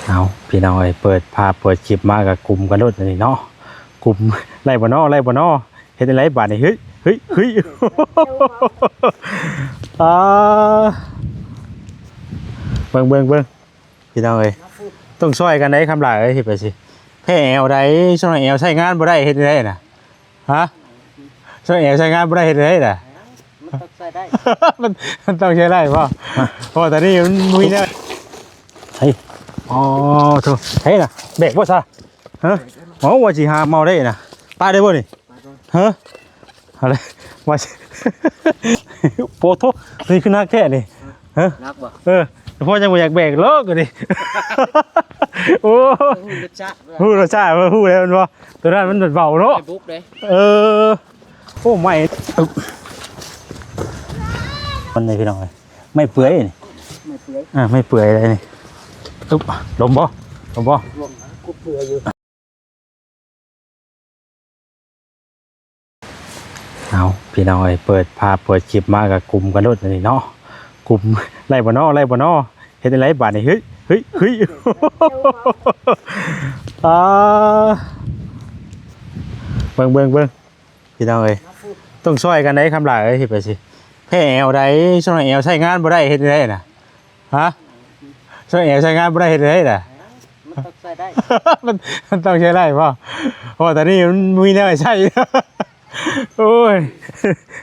เอาพี่น้อยเปิดภาพเปิดคลิปมากับกลุ่มกันรถนี่เนาะกลุ่มไล่บ่นอเฮ็ดอะไรบาดนี่เฮ้ยอ่าเบิ่งพี่น้อยต้องช่วยกันได้คำหลายเฮ็ดไปสิแพ้แอวได้ช่วยแอวใช้งานบ่ได้เฮ็ดได้น่ะฮะช่วยแอวใช้งานบ่ได้เฮ็ดได้น่ะมันต้องใช้ได้ มันต้องใช้ได้ป่ะเพราะตอนนี้มันมีเนี่ยเฮ้ยอ๋อโธ่เฮ้ยน่ะเบรกบ่ซะฮะอ๋อว่าสิหาเมาได้น่ะป้าได้บ่นี่ฮะอะไรว่าสิโปโตนี่คือนักแท้นี่ฮะนักบ่พ่อยังบ่อยากแบกโลกนี่โอ้ฮู้รสชาติฮู้แล้วมันบ่ตัวนั้นมันเบาเนาะบุ๊กเด้โอ้ไม่มันนี่พี่น้องไม่เปื่อยนี่ไม่เปื่อยเลยนี่อึ๊บลมบ่ลมกูเปื่อยอยู่เอาพี่น้องเปิดภาพเปิดคลิปมากับกลุ่มกันรถนี่เนาะกลุ่มไล่บ่นอเฮ็ดอะไรบาดนี่เฮ้ยอ่าเบิ่งพี่น้องต้องช่วยกันได้คำหลายเฮ็ดไปสิแพ้แอวได้ช่วยแอวใช้งานบ่ได้เฮ็ดได้น่ะฮะช่วยแอวใช้งานบ่ได้เฮ็ดได้น่ะมันต้องใช้ได้มันต้องใช้ได้ป่ะเพราะตอนนี้มันมีแนวใช่โอ้ย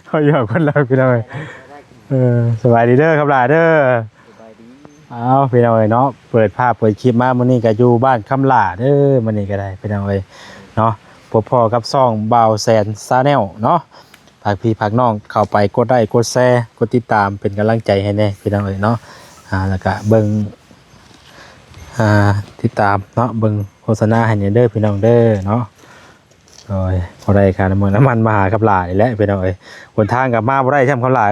เขาอยู่กับคนเราพี่น้องสบายดีเด้อครับหลานเด้อเอาพี่น้องเนาะเปิดภาพเปิดคลิปมามื้อนี้ก็อยู่บ้านคำหลาเด้อมื้อนี้ก็ได้พี่น้องเนาะพอกับซ่องบ่าวแสนซาแนลเนาะฝากพี่ฝากน้องเข้าไปกดไลค์กดแชร์กดติดตามเป็นกำลังใจให้แน่พี่น้องเนาะแล้วก็เบิ่งติดตามเนาะเบิ่งโฆษณาให้เด้อพี่น้องเด้อเนาะโอ้ยบ่ได้ค่าน้ำมันมาหากับหลายแล้วพี่น้องหนทางกลับมาบ่ได้แช่มเขาหลาย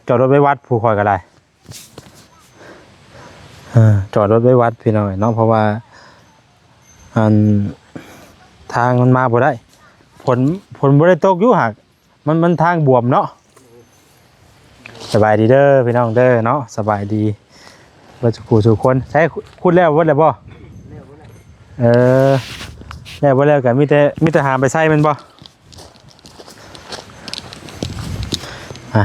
จอดรถไว้วัดผู้คอยก็ได้จอดรถไว้วัดพี่น้องเนาะเพราะว่าทางมันมาบ่ได้ผลบ่ได้ตกอยู่หักมันทางบวมเนาะสบายดีเด้อพี่น้องเด้อเนาะสบายดีเราจะขู่สู่คนใช้คุดแล้ววัดแล้วบ่แล้วบ่แล้วกันมีแต่หาไปใส่มันบ่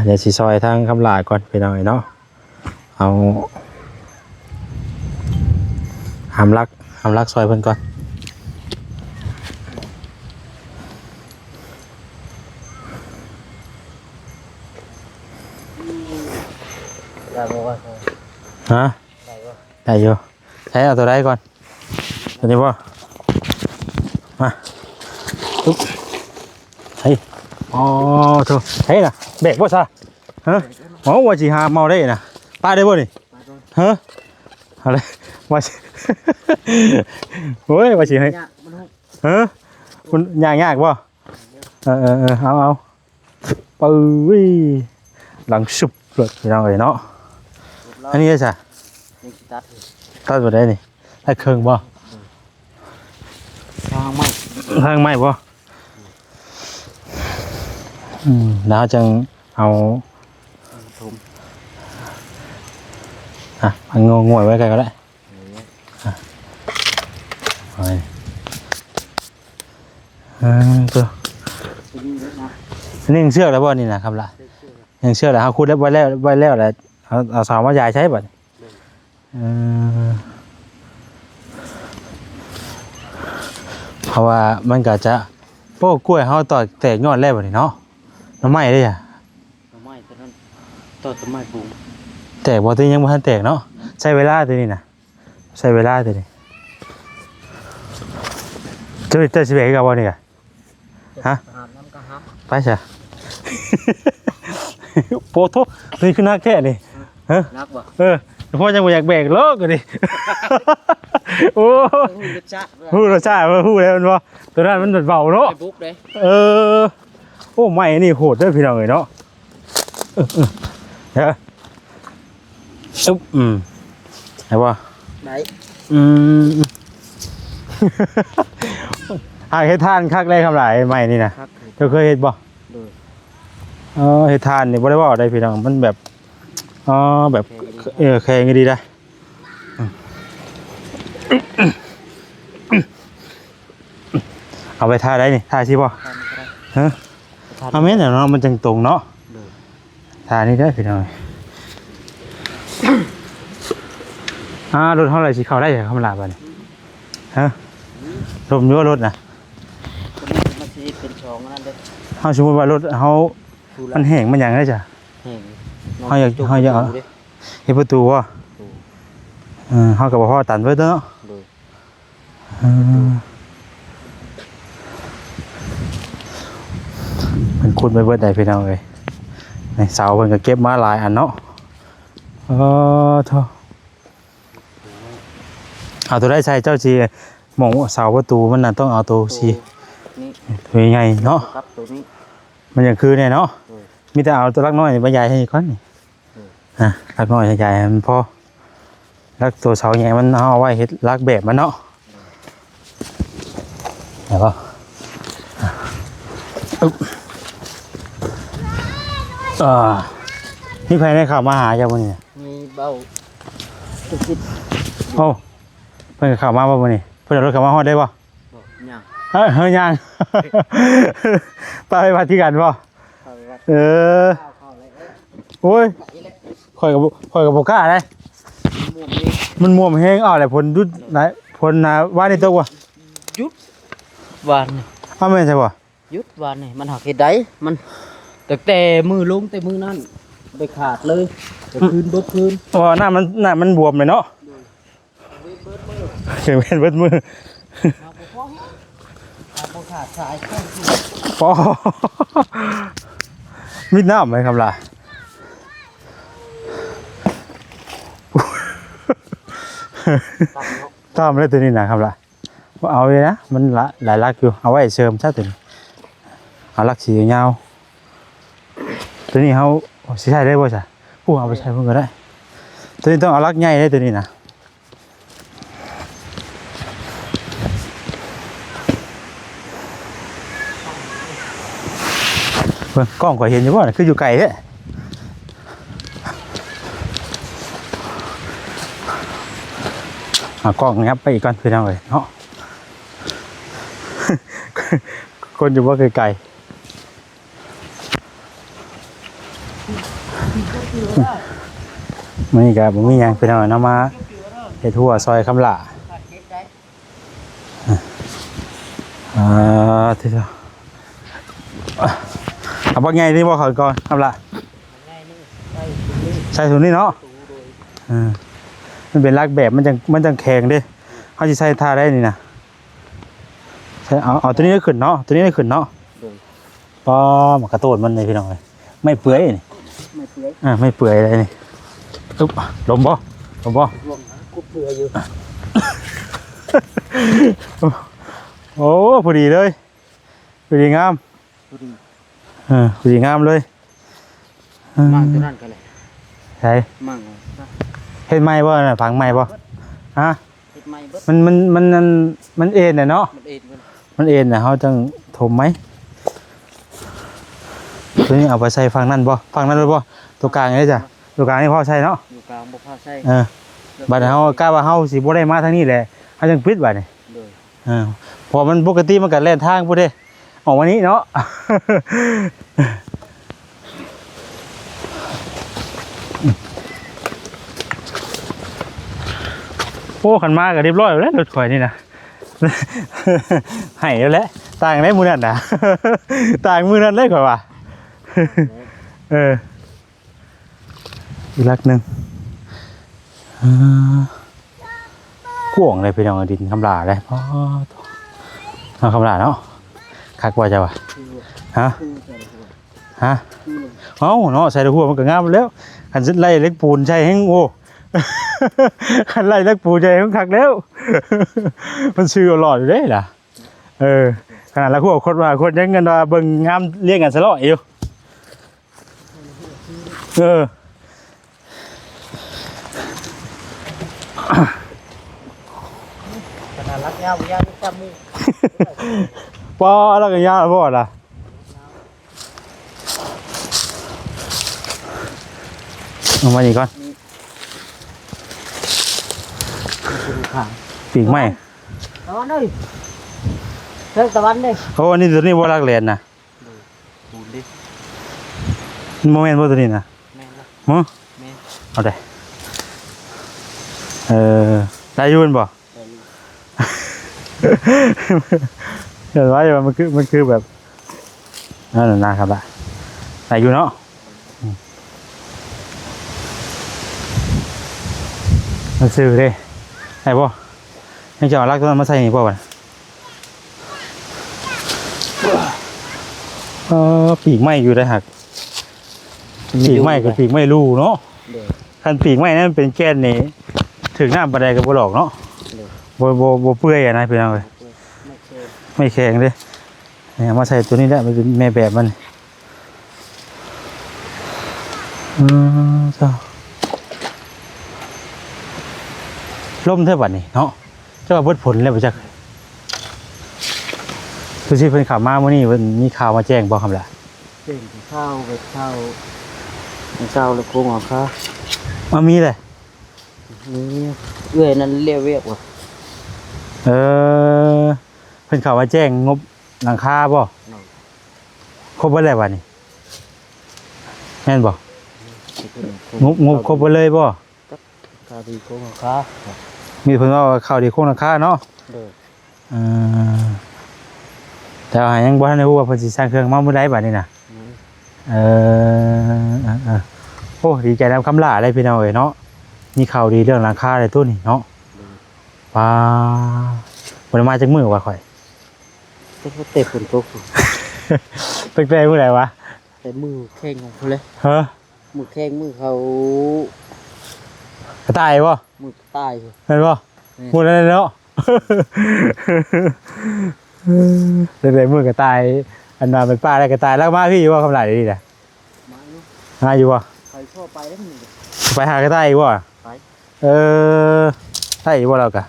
เดี๋ยวสิซอยทางคำลาก่อนพี่น้องเนาะเอาหามลักซอยเพิ่นก่อนฮะได้อยู่ใช้เอาตัวใดก่อนตัวนี้บ่มาปุ๊บเฮ้ยอ๋อโธ่เฮ้ยน่ะเบรกบ่ซะฮะอ๋อว่าสิหาเมาได้น่ะป้าได้บ่นี่ฮะอะไรว่าสิโอ้ยว่าสิให้ฮะคุณยากบ่เอาปื้ยหลังสุบเลยพี่น้องเนาะอันนี้จ้ะตัดบ่ได้นี่ได้เครื่องบ่ทางไม้บ่แล้วจังเอางวยไว้กันก็ได้ตัวนี่เชือกแล้วบ่นี่นะครับล่ะยังเชือกแล้วเขาคุดแล้วไว้แล้วแหละเอาสาวมายายใช้บ่เพราะว่ามันก็จะโป้กล้วยเขาต่อแตกยอดแล้วบ่นี่เนาะน้ำไม้ได้จ้ะน้ำไม้ตอนนั้นต้นไม้ปลูกแตกบ่ตัวยังบ่ทันแตกเนาะใช้เวลาตัวนี้นะใช้เวลาตัวนี้จะสิเบกกับบ่นี่กะฮะไปจ้ะโปโตนี่คือนักแท้นี่ฮะนักบ่พ่อยังบ่อยากแบกโลกนี่โอ้ฮู้รสชาติฮู้แล้วมันบ่ตัวนั้นมันเบาเนาะบุ๊กเด้โอ้ไม่นี่โหดเด้อพี่น้องเนาะเฮ้ยไหนบ่ไหนหากเฮ็ดทานคักได้คำหลายใหม่นี่นะเจ้าเคยเฮ็ดบ่เฮ็ดทานนี่บ่ได้ว่าได้พี่น้องมันแบบแบบแข็งดีได้ เอาไปท่าได้นี่ท่าสิบ่ ทานก็ได้ ฮะเอาแม่นเนาะมันจังตรงเนาะ โดย ท่านี้ได้พี่น้องรถเท่าไหร่สิเข้าได้คำลาบ่นี่ฮะลมยั่วรถน่ะ มันสิเป็นช่องนั่นเด้ เฮาสมมุติว่ารถเฮามันแห้งมันหยังได้จ้ะ แห้ง เฮาอยากเอาเฮ็ดประตูบ่เฮาก็บ่พอตันไว้เด้อเนาะ โดย มันขุดไปเบิดได้พี่น้องเอ้ยในเสาเพิ่นก็เก็บมาหลายอันเนาะโธ่เอาตัวได้ใช้เจ้าสิหม่องเสาประตูมันน่ะต้องเอาตัวสิ นี่ ตัวใหญ่เนาะ ครับตัวนี้ มันอย่างคือเนี่ยเนาะ โดย มีแต่เอาตัวลักน้อยมาใหญ่ให้ก่อนนี่ลักน้อยใหญ่ให้มันพอลักตัวเสาใหญ่มันเอาไว้เฮ็ดลักแบบมันเนาะเดี๋ยวก็นี่ใครได้ข่าวมาหาเจ้าบ่นี่ มีเบ้าจิต โอ้เพิ่นข่าวมาบ่บ่นี่เพิ่นเอารถเข้ามาฮอดได้บ่ บ่ย่าง เฮ้ยยัง ไปปฏิกันบ่ เข้าไปวัด เออ เข้าเลย โอ้ย ไปเลย ข่อยกับบ่กล้าได้ ม่วงนี่ มันม่วงแฮงอ้าวแหละผลดุดไหนผลน่ะว่านี่ตกบ่ ยุดวานนี่ เอาแม่นใช่บ่ ยุดวานนี่มันหักเฮ็ดได้มันแต่มือลงแต่มือนั่นไปขาดเลยแต่คืนเบิดคืน อ๋อหน้ามันบวมเลยเนาะเขียนเป็นเบิดมือ เอาบ่พอเอาบ่ขาดสายแค่ที่ ปอมิดน้ำไหมครับล่ะตามเลยตัวนี้นะครับล่ะเอาเลยนะมันหลายลักอยู่เอาไว้เสริมซะตัวนี้เอาลักสียาวตัวนี้เขาสิใช้ได้บ่จ้ะผู้เอาไปใช้เพิ่นก็ได้ตัวนี้ต้องเอาลักใหญ่ได้ตัวนี้นะเพิ่นกล้องก็เห็นอยู่บ่น่ะคืออยู่ไกลเด้กล้องงับไปอีกก่อนพี่น้องเอ้ยเนาะ คนอยู่ว่าไกลๆมันนี่ก็บ่มีหยังพี่น้องเนาะมาเฮ็ดหัวซอยคำล่าที่เจ้าเอาบักใหญ่นี่บ่เขาก่อนคำล่าใส่ถุงนี้เนาะมันเป็นลักแบบมันจังแข็งเด้เฮาสิใส่ท่าได้นี่นะใช่เอาตัวนี้ได้ขึ้นเนาะตัวนี้ได้ขึ้นเนาะปอมากระโตนมันเลยพี่น้องเลยไม่เปื่อยนี่ ไม่เปื่อย ไม่เปื่อยเลยนี่อึ๊บลมบ่ รวมกูเปื่อยอยู่ โอ้พอดีเลยพอดีงาม ดูดิ พอดีงามเลย มั่งตัวนั้นกันเลย ใช่ มั่ง เฮ็ดไม้บ่น่ะฝังไม้บ่ฮะ เฮ็ดไม้เบิด มันเอ็นน่ะเนาะ มันเอ็นมัน มันเอ็นน่ะเฮาจังถมไหมตัวนี้เอาไปใส่ฝั่งนั้นบ่ฝั่งนั้นเลยบ่ตัวกลางนี่จ้ะตัวกลางนี่พอใช่เนาะ อยู่กลางบ่พอใช่ บัดเฮากล้าว่าเฮาสิบ่ได้มาทางนี้แหละเฮาจังปิดบัดนี่ เลย พอมันปกติมันก็แล่นทางพุ่นเด้ออกมานี้เนาะ โอ้ขันมาก็เรียบร้อยแล้วรถข่อยนี่นะ ให้แล้วแหละต่างได้มื้อนั้นน่ะ ต่างมื้อนั้นเลยข่อยว่า อีกลักหนึงกวงเลยไปน้องดินคำลาเลยอ๋อเอาคำลาเนาะคักว่าจะวะฮะฮะเอ้าเนาะใส่ตะกั่วมันก็งามแล้วคันไล่เล็กปูนใช่แฮงโอ้ คันไล่เล็กปูนใช่แฮงคักแล้ว มันชื่อหลอดอยู่เด้ล่ะขนาดละขั้วคนว่าคนยังเงินว่าเบิ่งงามเรียกกันซะเลาะอยู่ขนาดรักยาวบ่ยาวนี่จับมือ ปอแล้วก็ยาบ่ล่ะเอามานี่ก่อน ดูขาง ปีกไหม ตะวันเอ้ยเฮ้ยตะวันเด้ โอ้นี่ตัวนี้บ่รักแลนนะ ปูนดิ โมเมนต์บ่ตัวนี้นะ แม่นละ ฮะ แม่น เอาได้ได้อยืนบ่ แต่ลูก เห็นว่ามันคือแบบนั่นน่ะครับได้อยู่เนาะมันซื้อเด้ได้บ่ยังจะเอาลักตัวนั้นมาใส่นี่บ่วะปีกไหม้อยู่ได้หักปีกไหม้กับปีกไหม้รูเนาะ เด้อ คันปีกไหม้นั่นเป็นแก้นนี่ถึงน้ำบันไดกับบ่หลอกเนาะ เด้อ บ่เปื่อยอะนะพี่น้องเอ้ย ไม่เคย ไม่แข็งเลยเนี่ยมาใส่ตัวนี้ได้มันเป็นแม่แบบมันเจ้าล่มเท่าบัดนี่เนาะเจ้าว่าเบิดผลแล้วบ่จักคือสิเพิ่นข่าวมามื้อนี้เพิ่นมีข่าวมาแจ้งบ่ครับล่ะ เด้งข้าวไปข้าวข้าวแล้วโกงเอาข้าว มีเลย นี่เอ้ยนั่นเรียกเรียกว่า เเพิ่นข่าวมาแจ้งงบหลังคาบ่ครบเบิดแล้วบัดนี้แม่นบ่งบครบเบิดเลยบ่ ข้าวดีโกงเอาข้าว มีเพิ่นว่าข่าวดีโครงหลังคาเนาะ เด้อ แต่ว่ายังบ่ทันได้ฮู้ว่าเพิ่นสิสร้างเครื่องมามื้อใดบัดนี้น่ะโอ้ดีใจนำคำลาเลยพี่น้องเอ้ยเนาะมีข่าวดีเรื่องหลังคาเลยตัวนี้เนาะว้าบ่ได้มาจากมื้อว่าข่อย ก็เตะฝนตก ไปแปลมื้อใดวะ แต่มือแข้งของเขาเลย เฮ้อ มือแข้งมือเขา กระต่ายบ่ มือตาย เห็นบ่มื้อนั้นเนาะเลยมื้อกระต่ายอันน่ะเป็นป้าได้กระต่ายแล้วมาพี่อยู่บ่คำลาดีน่ะ มาอยู่ มาอยู่บ่ ใครชอบไปแล้วมึง ไปหากระต่ายอีกบ่ ไป ได้อีกบ่แล้วกะ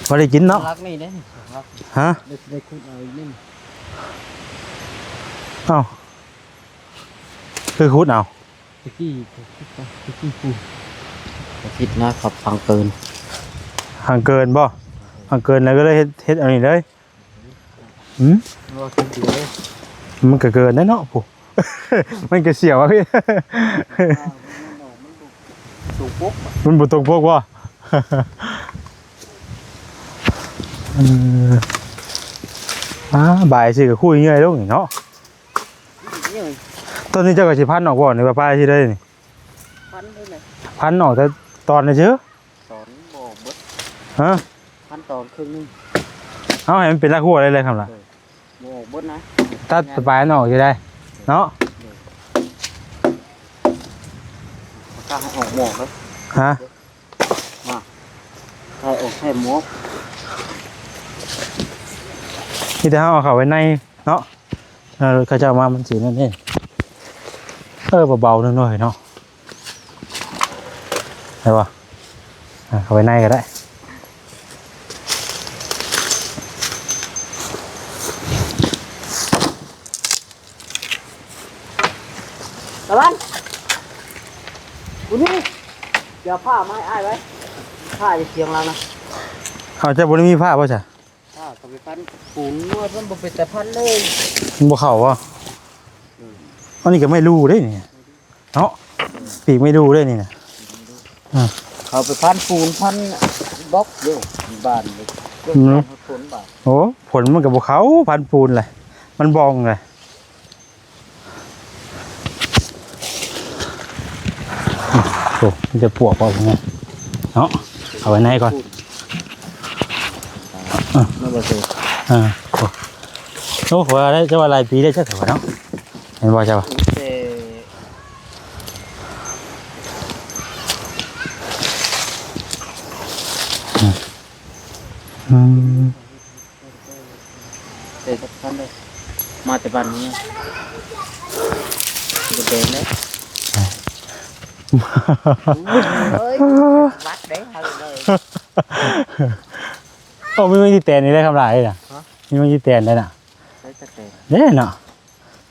บ่ได้กินเนาะ รักนี่ได้รัก ฮะ ได้คุณเอาอีกนี่ เอ้าคือคุดเอา ตะกี้ปูคิดนะครับฟังเกิน ห่างเกินบ่ห่างเกินแล้วก็เลยเฮ็ดอันนี้เลยว่าคิดดีเลย มันก็เกินได้เนาะผู้ มันก็เสียวอ่ะพี่ สูบปุ๊บ มันบ่ตรงพวกบ่ บ่ายสิก็คุยเงี้ยลงนี่เนาะ นี่เลย ตอนนี้เจ้าก็สิพันออกบ่นี่ว่าป้าสิได้นี่ พันเลย พันออกแต่ตอนนี้เด้อ สอนบอกเบิด ฮะ พันตอนครึ่งนึง เอาให้มันเป็นรากหัวได้เลยครับล่ะ บอกเบิดนะ ตัดปลายมันออกสิได้เนาะ ถ้าให้ออกหมอกเลย ฮะ ให้ออกให้หมอก ที่แต่เฮาเอาเข้าไว้ในเนาะเขาเจ้ามามันสินั่นเองเบาๆหน่อยๆเนาะได้ป่ะเข้าไปในก็ได้ ตะวันคุณนี่เดี๋ยวผ้าไม้อ้ายไว้ผ้าจะเคียงเรานะ เขาจะบ่ได้มีผ้าป่ะจ๊ะ ผ้าก็ไปพันปูนนวดมันบ่เป็นแต่พันเลย มันบ่เข้าป่ะอันนี้ก็ไม่รู้เด้นี่เนาะปีกไม่รู้เด้นี่นะ เขาไปพันปูนพันบล็อกเดียวบ้านเลยผลบาท โอ้ผลมันก็บ่เข้าพันปูนเลยมันบองเลยโอ้มันจะปวกป่ะผมไงเนาะเอาไว้ในก่อน นั่นบ่สิ โอ้โหได้จะว่าหลายปีได้จักเท่าเนาะเห็นบ่จ้ะวะ แต่พันเลยมาแต่บ้านนี้บ่เดินเลยเฮ้ยวัดเด้เฮาเลย โอ้ไม่ที่แตนนี่ได้คำลายเลยน่ะไม่ที่แตนได้น่ะ ใช้ตะแกรง เด้น่ะ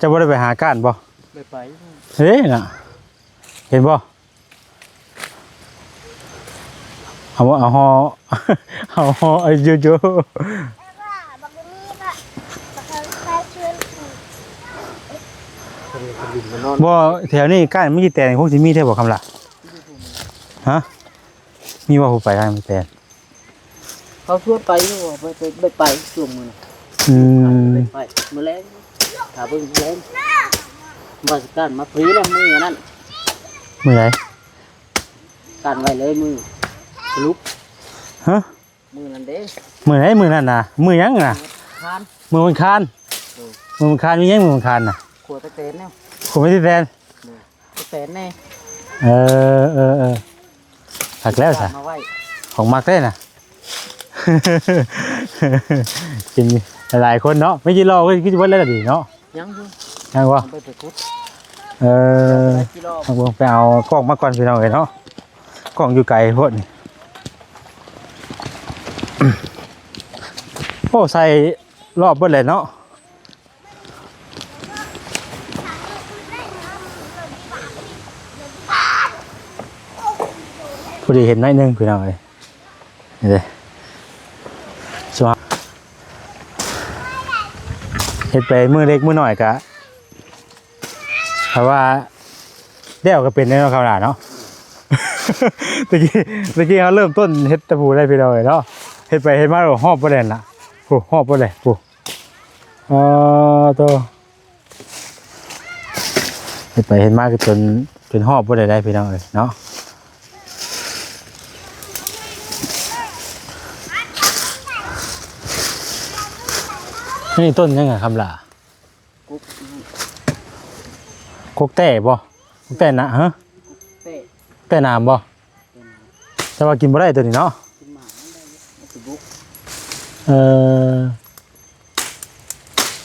จะบ่ได้ไปหาก้านบ่ ไป เด้น่ะเห็นบ่ เอาฮอ เอาฮอเยอะๆบ่แถวนี้ใกล้มีแต่คงสิมีแท้บ่คำล่ะฮะมีว่าผู้ไปทางมีแต่ เขาชวนไปอยู่ไปช่วงมื้อ อืม ไปมื้อแลงถ้าเบิ่งแลงมาสการมาฟรีแล้วมื้อนั้น มื้อใด กันไว้เลยมื้อสรุป ฮะ มื้อนั้นเด้ มื้อไหนมื้อนั้นน่ะมื้อหยังน่ะ ทาน มื้อวันคานมื้อวันคานมีหยังมื้อวันคานน่ะ ขวดตะเตนแนว ผมไม่ได้แฟน ตะเตนแน่ เออหักแล้วซะ มาไว้ ของมักได้น่ะ กินหลายคนเนาะไม่กินรอก็กินวันแล้วดิเนาะ ยังอยู่ ยังวะ ไปคุด เออ กิโล เอาไปเอากล้องมาก่อนพี่น้องเอ้ยเนาะกล้องอยู่ไกลโพดนี่ โอ้ใส่รอบเบิดเลยเนาะพอดีเห็นหน่อยหนึงพี่น้องเอ้ยนี่เลยชัวร์เห็ดไปมือเล็กมือหน่อยกะเพราะว่าเดี่ยวก็เป็นในเราขนาดเนาะ ตะกี้เขาเริ่มต้นเฮ็ดตะปูได้พี่น้องเอ้ยเนาะเฮ็ดไปเฮ็ดมาแล้วหอบบ่ได้ล่ะโอ้หอบบ่ได้โอ้ตัวเฮ็ดไปเฮ็ดมาก็จนหอบบ่ได้พี่น้องเอ้ยเนาะนี่ต้นยังไงคำล่ะ กุ๊ก กกแต่บ่กกแต่นะฮะ เตะ แต่น้ำบ่แต่ว่ากินบ่ได้ตัวนี้เนาะ กินหมาได้สบุก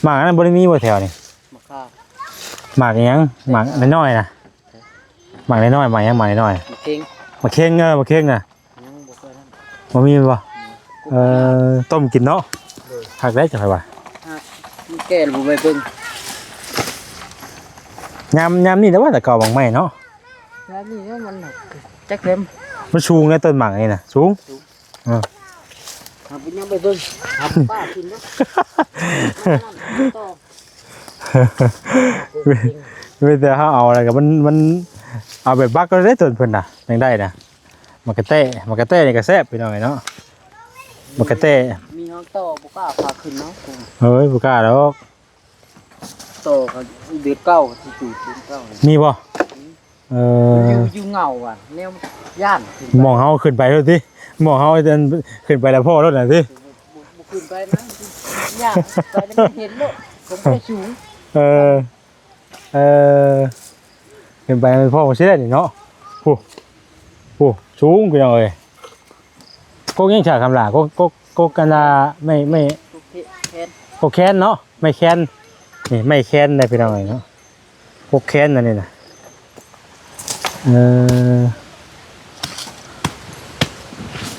หมากนั้นบ่ได้มีบ่แถวนี่ มะข้าว หมากอิหยังหมากน้อยๆนะหมากน้อยๆหมากอิหยังหมากน้อย มะเค็ง ๆหมากเข่งหมากเข่งน่ะ ยังบ่เคยทำ บ่มีบ่ต้มกินเนาะหักได้จังได๋วะ มันแก่หรือไปเบิ่ง ยามนี่แต่ว่าแต่เก่าบางไม้เนาะ แล้วนี่เนี่ยมันจักเต็ม มันสูงในต้นหมากนี่น่ะสูง หาไปยังไปเบิ่งหาป้ากินเนาะต่อ เว้ยแต่เฮาเอาอะไรก็มันเอาแบบบักก็ได้ต้นเพิ่นน่ะยังได้น่ะมากระเต้นี่ก็แซ่บพี่น้องเนาะมากระเต้ มีน้องต่อบ่กล้าพาขึ้นเนาะ เฮ้ยบ่กล้าดอก ต่อก็เดือดเก้าที่จูดเก้า มีบ่อยู่เงาว่ะแนวย่าน มองเฮาขึ้นไปแล้วติมองเฮาเดินขึ้นไปแล้วพ่อรถน่ะติ บ่ขึ้นไปนะย่านไปแล้วเห็นโลกผมไม่สูง เออขึ้นไปพ่อบ่สิได้นี่เนาะโอ้สูงพี่น้องเอ้ยกกยังฉากคำลากกกันดาไม่ โอเคแคน กกแค้นเนาะไม่แค้นนี่ไม่แค้นได้พี่น้องเอ้ยเนาะกกแค้นนั่นนี่น่ะ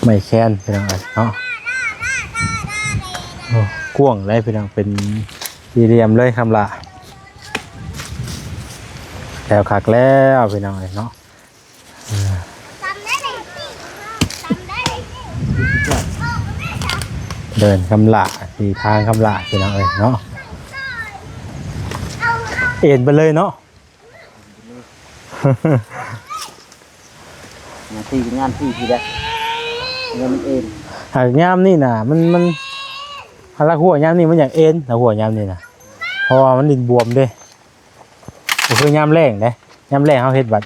ไม่แค้นพี่น้องเอ้ยเนาะโอ้กว้างเลยพี่น้องเป็นสี่เหลี่ยมเลยคำละแล้วคักแล้วพี่น้องเอ้ยเนาะเดินคำละสี่ทางคำละพี่น้องเอ้ยเนาะเอ็นไปเลยเนาะ งานที่ได้เงินมันเอง หากยามนี่น่ะมันหากหัวยามนี่มันอยากเอ็นแต่หัวยามนี่น่ะเพราะว่ามันดินบวมเด้ก็คือยามแรงเด้ยามแรงเฮาเฮ็ดบัด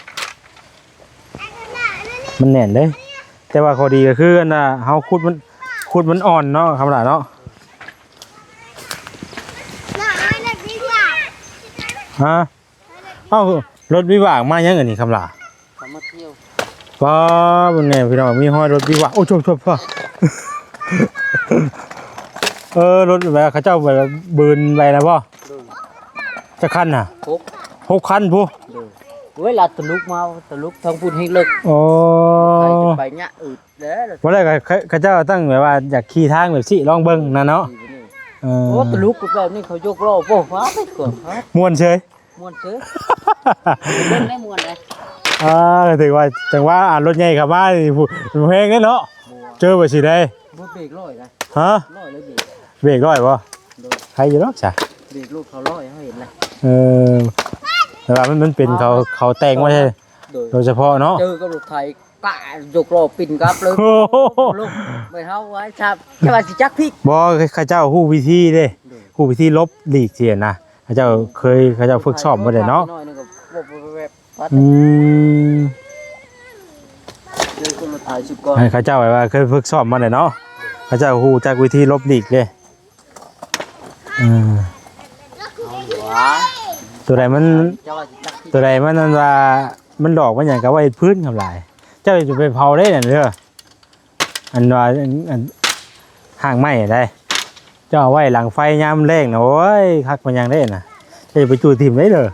มันแน่นเด้แต่ว่าข้อดีก็คืออันน่ะเฮาขุดมันอ่อนเนาะคำละเนาะฮะเอ้ารถวิบากมายังอันนี้คำละ เขามาเที่ยว ป้าเป็นไงพี่น้องมีห้อยรถวิบากโอ้ชบพ่อ รถแบบเขาเจ้าแบบบืนไปนะพ่อจะคันน่ะ 6 คันผู้ เวลาตะลุกมาตะลุกทางพูดให้เลิก โอ้ ไปเนี่ยเด้อ วันแรกเขาเจ้าตั้งแบบว่าอยากขี่ทางแบบสิลองเบิ่งนะเนาะ โอ้ตะลุกแบบนี้เขายกล้อโป้ฟ้าไปก่อนครับ ม่วนเฉย ม่วนซื้อเล่นได้ม่วนเลย ถือว่าจังว่าอ่านรถใหญ่ขับมานี่ผู้แพงเนาะเจอบ่สิได้ บ่เบรกร้อยนะ ฮะ ร้อยเลยเบรก เบรกร้อยบ่ โดย ใครอยู่หรอกจ้ะ เบรกลูกเขาร้อยเขาเห็นเลย เออแต่ว่ามันเป็นเขาแต่งไว้ให้ โดย โดยเฉพาะเนาะ เจอกับรถไทยกะยกโลปิ่นกับเลย โอ้โห ลูกไม่เท่าไว้ครับจะว่าสิจักพริก บ่ข้าเจ้าฮู้วิธีเด้ฮู้วิธีลบหลีกเสียนะข้าเจ้าข้าเจ้าฝึกซ้อมบ่ได้เนาะ อยนึงก็แบบปัด อืม เจอกับรถไทยสุดก่อน ให้ข้าเจ้าไว้ว่าเคยฝึกซ้อมมาได้เนาะข้าเจ้าฮู้จักวิธีลบหลีกเด้อืม หวา ตัวใดมัน จะว่าสิจักพริก ตัวใดมันนั่นว่ามันดอกมันหยังก็ไว้พื้นทำลายเจ้าจะไปเผาได้นั่นเด้ออันว่าอันห่างไม้ได้เจ้าเอาไว้หลังไฟยามแรงนะโอ้ยคักมันยังได้น่ะเจ้าจะไปจูดทิ่มได้เด้อ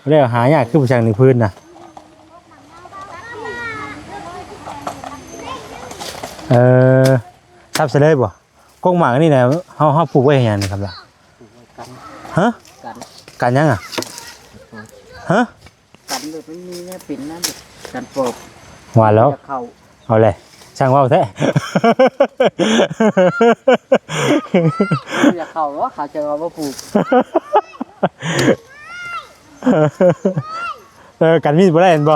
เรียกหายากขึ้นไปช่างในพื้นน่ะทับเสร็จเลยบ่กงหมากนี่นะเฮาปลูกไว้ให้หยังนี่ครับล่ะ กัน ฮะ กัน กันยังอ่ะฮะ กันแบบมันมีเนี่ยปิ่นนั่นกันปอบ ว่าแล้ว จะเข้า เอาเลยช่างว่าวแท้ จะเข้าว่าเขาจะเอามาปลูก กันมีดบ่ได้เห็นบ่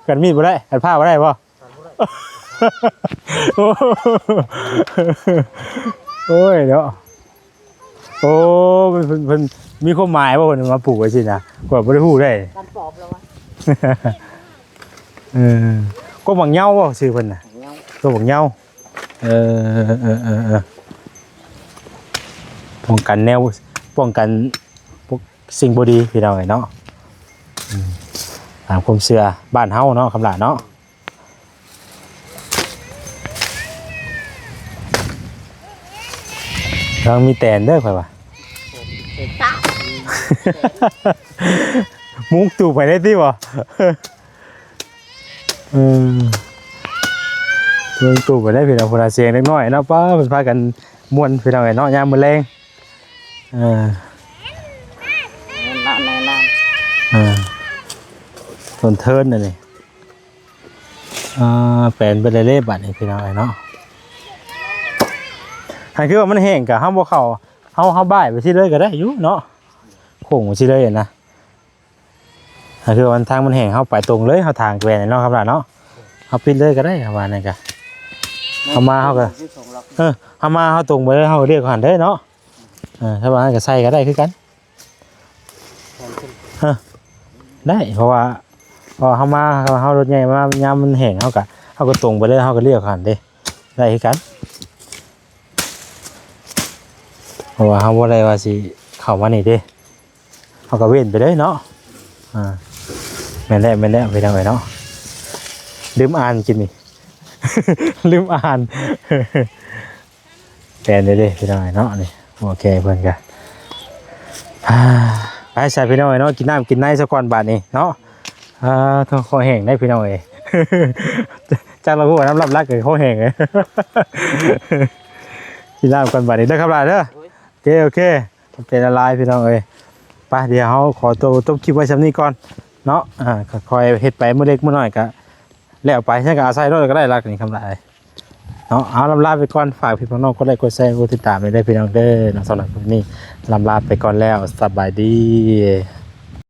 กันมีดบ่ได้กันผ้าบ่ได้บ่โอ้ยเนาะโอ้เพิ่นมีความหมายบ่เพิ่นมาปลูกไว้สินะกว่าบ่ได้ฮู้ได้ กันปอบแล้ววะ เออก็บักเหย้าบ่ชื่อเพิ่นน่ะ เงา ก็บักเหย้าเออป้องกันแนวป้องกันพวกสิ่งบ่ดีพี่น้องเนาะตามความเชื่อบ้านเฮาเนาะคำหลาเนาะยังมีแตนเด้อข่อยว่า ตา มุกตู่ไปได้ติบ่มุกตู่ไปได้พี่น้องพุ่นน่ะเสียงเล็กน้อยเนาะป้าเพิ่นพากันม่วนพี่น้องเนาะยามมื้อแลงนั่นต้นเทินน่ะนี่แปลนไปเรื่อยๆบัดนี้พี่น้องเนาะถ้าคือว่ามันแห้งก็เฮาบ่เข้าเฮาบ่ายไปสิเลยก็ได้อยู่เนาะโค้งไปสิเลยนะถ้าคือวันทางมันแห้งเฮาไปตรงเลยเฮาทางแกวนเนาะครับล่ะเนาะเฮาปิดเลยก็ได้ว่านั่นก็เฮามาเฮาก็เฮามาเฮาตรงไปเลยเฮาเรียกเขาหันเด้อเนาะถ้าว่าก็ใส่ก็ได้คือกันได้เพราะว่าพอเฮามาเฮารถใหญ่มายามมันแห้งเฮาก็ตรงไปเลยเฮาก็เรียกเขาหันเด้ได้คือกันเพราะว่าเขาบ่ได้ว่าสิเข้ามานี่เด้เขาก็เว้นไปเลยเนาะแม่นแล้วไปทางไหนเนาะลืมอ่านกินนี่ ลืมอ่านแปลนเด้ไปทางไหนเนาะนี่โอเคเพิ่นกันไปใส่พี่น้องเนาะกินน้ำกินในสักก่อนบาดนี้เนาะท้องคอแห้งได้พี่น้องเอ้ย จากเราพูดว่าน้ำรับรักเกิดคอแห้งเลย กินน้ำก่อนบาดนี้ได้ครับล่ะเด้อโอเคเป็นอะไรพี่น้องเอ้ยไปเดี๋ยวเขาขอตัวต้มคลิปไว้ชั้นนี้ก่อนเนาะคอยเฮ็ดไปเมื่อเล็กเมื่อน้อยก็แล้วไปใช่ก็อาศัยรถก็ได้รักนี่คำไรเนาะเอาลาไปก่อนฝากพี่น้องก็ได้กดแชร์กดติดตามไปได้พี่น้องเด้อเนาะสำหรับวันนี้ลาไปก่อนแล้วสบายดี